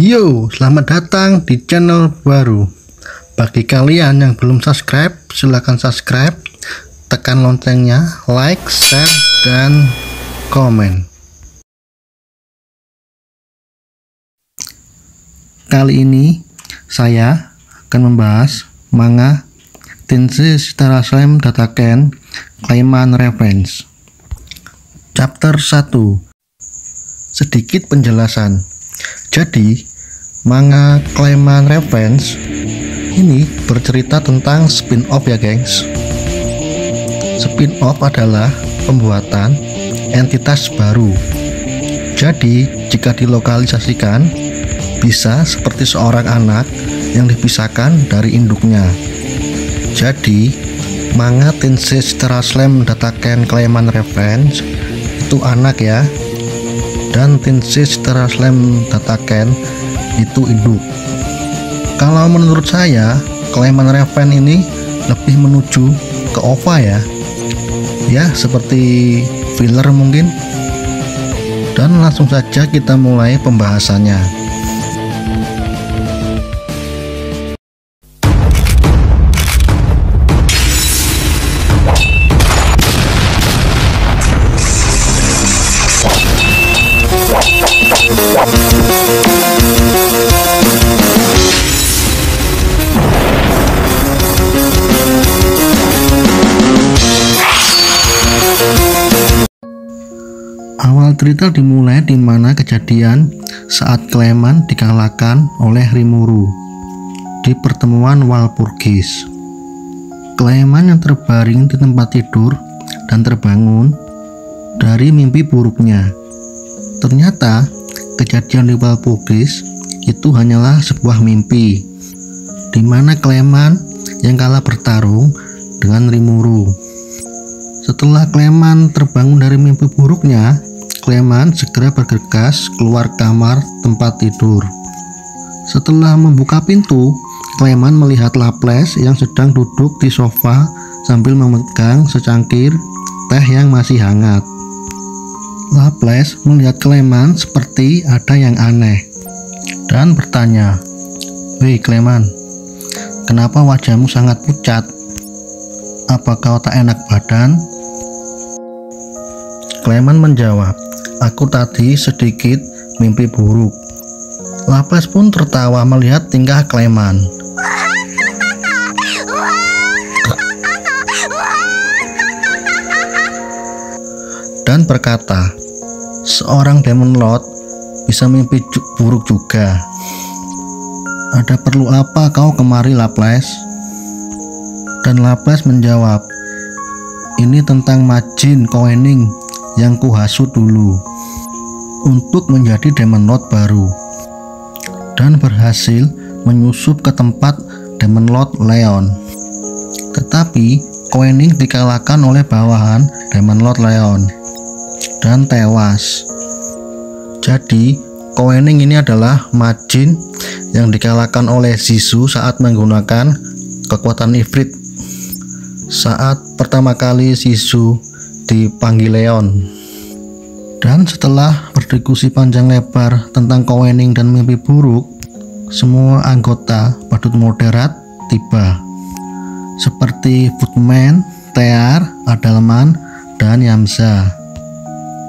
Yo, selamat datang di channel baru. Bagi kalian yang belum subscribe, silahkan subscribe, tekan loncengnya, like, share, dan komen. Kali ini saya akan membahas manga Tensei Star Slam Dataken Clayman Revenge. Chapter 1. Sedikit penjelasan. Jadi, manga Clayman Revenge ini bercerita tentang spin-off ya gengs. Spin-off adalah pembuatan entitas baru. Jadi, jika dilokalisasikan, bisa seperti seorang anak yang dipisahkan dari induknya. Jadi, manga Tensei Star Slam Dataken Clayman Revenge itu anak ya, dan Tensei Star Slam Dataken itu induk. Kalau menurut saya, Clayman Revenge ini lebih menuju ke OVA ya seperti filler mungkin. Dan langsung saja kita mulai pembahasannya. Awal cerita dimulai di mana kejadian saat Clayman dikalahkan oleh Rimuru di pertemuan Walpurgis. Clayman yang terbaring di tempat tidur dan terbangun dari mimpi buruknya. Ternyata kejadian di Walpurgis itu hanyalah sebuah mimpi, di mana Clayman yang kalah bertarung dengan Rimuru. Setelah Clayman terbangun dari mimpi buruknya, Clayman segera bergegas keluar kamar tempat tidur. Setelah membuka pintu, Clayman melihat Laples yang sedang duduk di sofa sambil memegang secangkir teh yang masih hangat. Laples melihat Clayman seperti ada yang aneh dan bertanya, "Wei Clayman, kenapa wajahmu sangat pucat? Apa kau tak enak badan?" Clayman menjawab, "Aku tadi sedikit mimpi buruk." Laples pun tertawa melihat tingkah Clayman dan berkata, "Seorang Demon Lord bisa mimpi buruk juga. Ada perlu apa kau kemari, Laples?" Dan Laples menjawab, "Ini tentang Majin Koening yang kuhasut dulu untuk menjadi Demon Lord baru dan berhasil menyusup ke tempat Demon Lord Leon. Tetapi Koening dikalahkan oleh bawahan Demon Lord Leon dan tewas. Jadi Koening ini adalah Majin yang dikalahkan oleh Sisu saat menggunakan kekuatan Ifrit saat pertama kali Sisu dipanggil Leon. Dan setelah berdiskusi panjang lebar tentang Koening dan mimpi buruk, semua anggota badut moderat tiba, seperti Footman, Tear, Adalman, dan Yamza,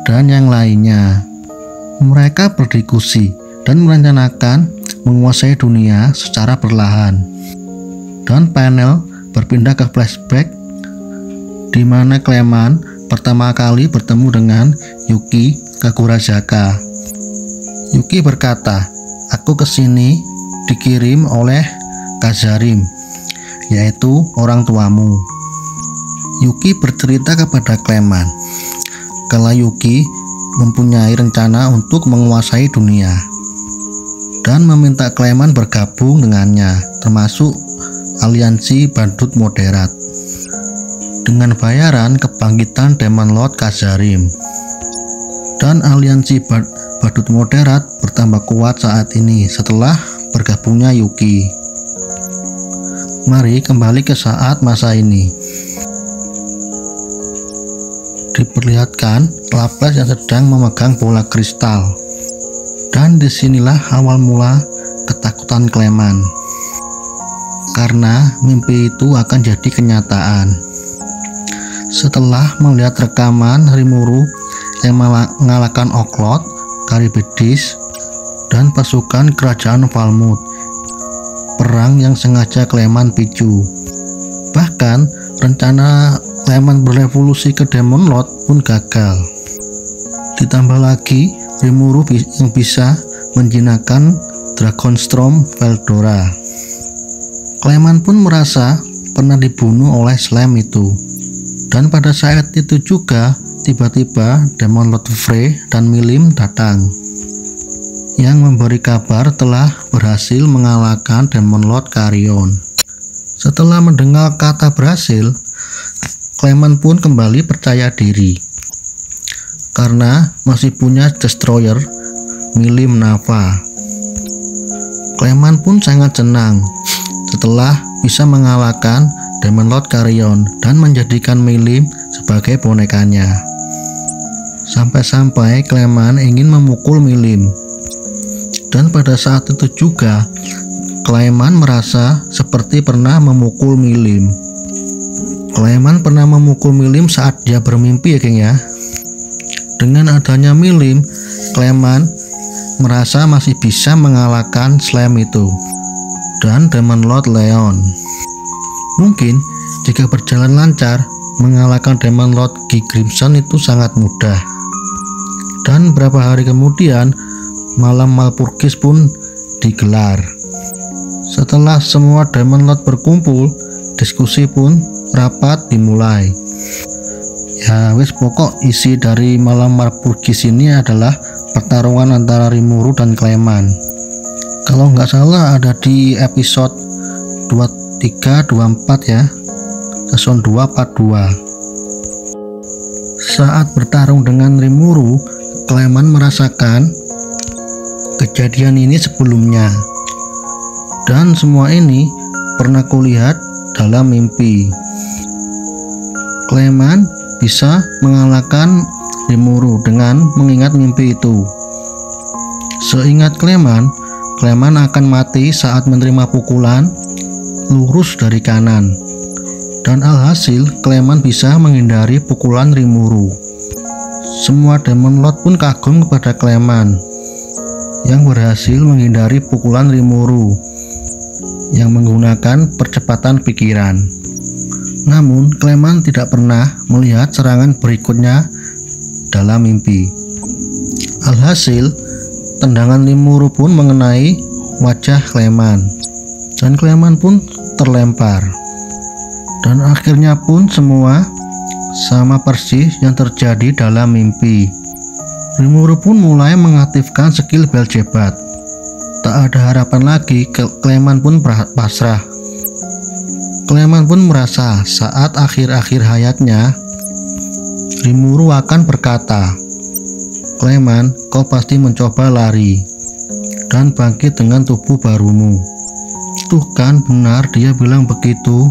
dan yang lainnya. Mereka berdiskusi dan merencanakan menguasai dunia secara perlahan. Dan panel berpindah ke flashback di mana Clayman pertama kali bertemu dengan Yuki Kakurazaka. Yuki berkata, "Aku kesini dikirim oleh Kazarim, yaitu orang tuamu." Yuki bercerita kepada Clayman kalau Yuki mempunyai rencana untuk menguasai dunia dan meminta Clayman bergabung dengannya, termasuk aliansi badut moderat, dengan bayaran kebangkitan Demon Lord Kazarim. Dan aliansi badut moderat bertambah kuat saat ini setelah bergabungnya Yuki. Mari kembali ke saat masa ini. Diperlihatkan Laples yang sedang memegang bola kristal Dan disinilah awal mula ketakutan Clement, karena mimpi itu akan jadi kenyataan. Setelah melihat rekaman Rimuru yang mengalahkan Oklot, Charybdis, dan pasukan kerajaan Falmouth, perang yang sengaja Clement picu. Bahkan rencana Clement berrevolusi ke Demon Lord pun gagal. Ditambah lagi Rimuru yang bisa menjinakkan Dragonstorm Veldora. Clement pun merasa pernah dibunuh oleh Slime itu. Dan pada saat itu juga tiba-tiba Demon Lord Frey dan Milim datang, yang memberi kabar telah berhasil mengalahkan Demon Lord Carrion. Setelah mendengar kata berhasil, Clement pun kembali percaya diri karena masih punya Destroyer Milim Nava. Clement pun sangat senang setelah bisa mengalahkan Demon Lord Carrion dan menjadikan Milim sebagai bonekanya. Sampai-sampai Clement ingin memukul Milim. Dan pada saat itu juga Clement merasa seperti pernah memukul Milim. Clement pernah memukul Milim saat dia bermimpi ya geng ya. Dengan adanya Milim, Clement merasa masih bisa mengalahkan Slime itu dan Demon Lord Leon. Mungkin jika berjalan lancar, mengalahkan Demon Lord Guy Grimson itu sangat mudah. Dan beberapa hari kemudian, malam Walpurgis pun digelar. Setelah semua Demon Lord berkumpul, diskusi pun rapat dimulai. Ya wis, pokok isi dari malam Walpurgis ini adalah pertarungan antara Rimuru dan Clement. Kalau nggak salah ada di episode 23-24 ya, season 2 part 2. Saat bertarung dengan Rimuru, Clement merasakan kejadian ini sebelumnya, dan semua ini pernah kulihat dalam mimpi. Clement bisa mengalahkan Rimuru dengan mengingat mimpi itu. Seingat Clement akan mati saat menerima pukulan lurus dari kanan. Dan alhasil Clement bisa menghindari pukulan Rimuru. Semua Demon Lord pun kagum kepada Clement yang berhasil menghindari pukulan Rimuru yang menggunakan percepatan pikiran. Namun Clement tidak pernah melihat serangan berikutnya dalam mimpi. Alhasil tendangan Rimuru pun mengenai wajah Clement dan Clement pun terlempar. Dan akhirnya pun semua sama persis yang terjadi dalam mimpi. Rimuru pun mulai mengaktifkan skill Beljebat. Tak ada harapan lagi, Clement pun pasrah. Clement pun merasa saat akhir-akhir hayatnya, Rimuru akan berkata, "Clement, kau pasti mencoba lari dan bangkit dengan tubuh barumu." Tuh kan benar dia bilang begitu,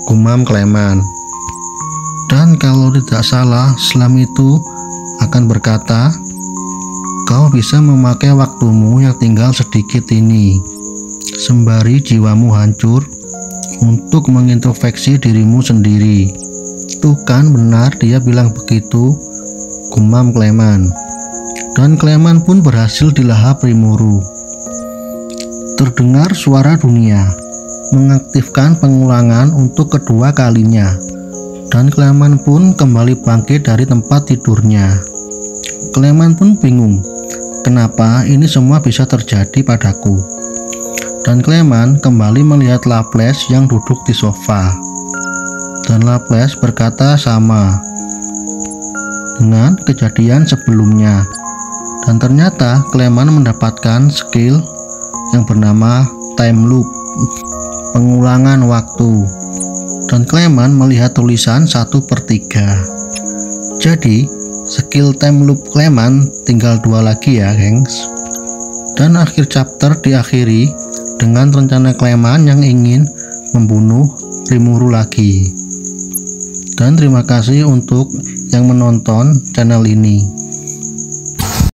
gumam Clement. Dan kalau tidak salah, Slime itu akan berkata, "Kau bisa memakai waktumu yang tinggal sedikit ini, sembari jiwamu hancur, untuk mengintrospeksi dirimu sendiri." Tuh kan benar dia bilang begitu, gumam Clement. Dan Clement pun berhasil dilahap Rimuru. Terdengar suara dunia, mengaktifkan pengulangan untuk kedua kalinya. Dan Clement pun kembali bangkit dari tempat tidurnya. Clement pun bingung, kenapa ini semua bisa terjadi padaku. Dan Clement kembali melihat Laplace yang duduk di sofa. Dan Laplace berkata sama dengan kejadian sebelumnya. Dan ternyata Clement mendapatkan skill yang bernama Time Loop, pengulangan waktu. Dan Clement melihat tulisan 1/3. Jadi skill Time Loop Clement tinggal 2 lagi ya gengs. Dan akhir chapter diakhiri dengan rencana Clement yang ingin membunuh Rimuru lagi. Dan terima kasih untuk yang menonton channel ini.